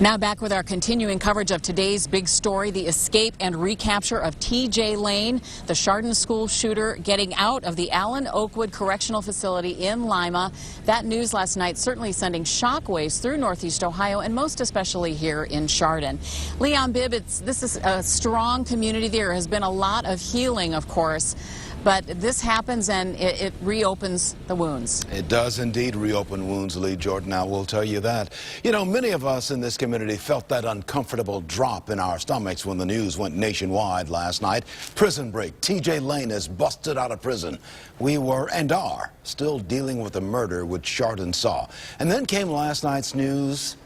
Now back with our continuing coverage of today's big story, the escape and recapture of T.J. Lane, the Chardon school shooter getting out of the Allen Oakwood Correctional Facility in Lima. That news last night certainly sending shockwaves through Northeast Ohio and most especially here in Chardon. Leon Bibb, this is a strong community. There has been a lot of healing, of course. But this happens and it reopens the wounds. It does indeed reopen wounds, Lee Jordan. I will tell you that. You know, many of us in this community felt that uncomfortable drop in our stomachs when the news went nationwide last night. Prison break. T.J. Lane is busted out of prison. We were and are still dealing with the murder which Chardon saw. And then came last night's news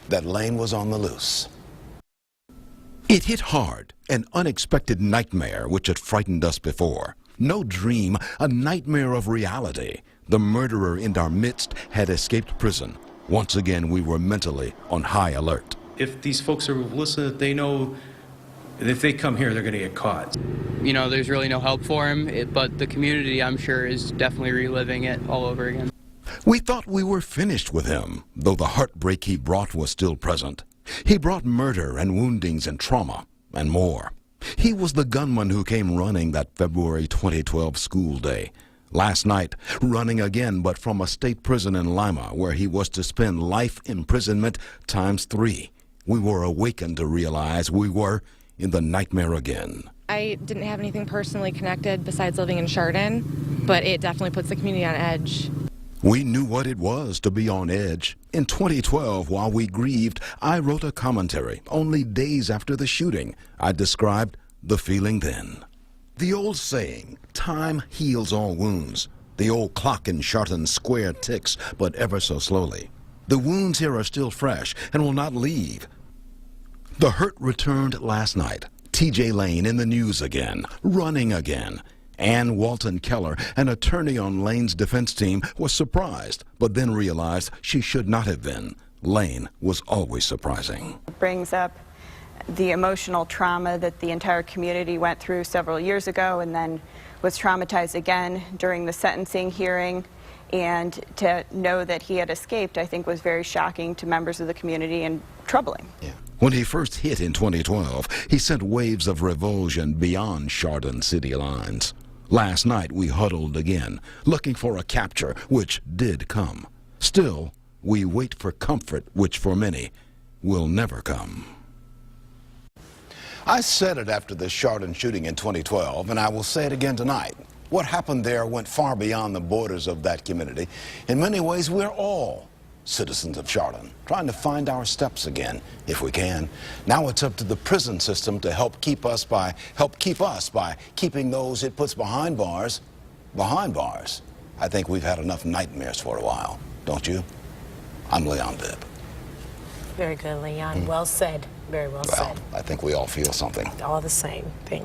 that Lane was on the loose. It hit hard, an unexpected nightmare which had frightened us before. No dream, a nightmare of reality. The murderer in our midst had escaped prison. Once again, we were mentally on high alert. If these folks are listening, they know that if they come here, they're going to get caught. You know, there's really no help for him, but the community, I'm sure, is definitely reliving it all over again. We thought we were finished with him, though the heartbreak he brought was still present. He brought murder and woundings and trauma and more. He was the gunman who came running that February 2012 school day. Last night, running again, but from a state prison in Lima, where he was to spend life imprisonment ×3. We were awakened to realize we were in the nightmare again. I didn't have anything personally connected besides living in Chardon, but it definitely puts the community on edge. We knew what it was to be on edge. In 2012, while we grieved, I wrote a commentary only days after the shooting. I described the feeling then. The old saying, time heals all wounds. The old clock in Chardon Square ticks, but ever so slowly. The wounds here are still fresh and will not leave. The hurt returned last night. T.J. Lane in the news again, running again. Ann Walton Keller, an attorney on Lane's defense team, was surprised, but then realized she should not have been. Lane was always surprising. It brings up the emotional trauma that the entire community went through several years ago and then was traumatized again during the sentencing hearing. And to know that he had escaped, I think, was very shocking to members of the community and troubling. Yeah. When he first hit in 2012, he sent waves of revulsion beyond Chardon city lines. Last night we huddled again, looking for a capture, which did come. Still, we wait for comfort, which for many will never come. I said it after the Chardon shooting in 2012, and I will say it again tonight. What happened there went far beyond the borders of that community. In many ways, we're all citizens of Chardon, trying to find our steps again, if we can. Now it's up to the prison system to help keep us by keeping those it puts behind bars. I think we've had enough nightmares for a while, don't you? I'm Leon Bibb. Very good, Leon. Well said. Very well said. I think we all feel something. All the same. Thank you.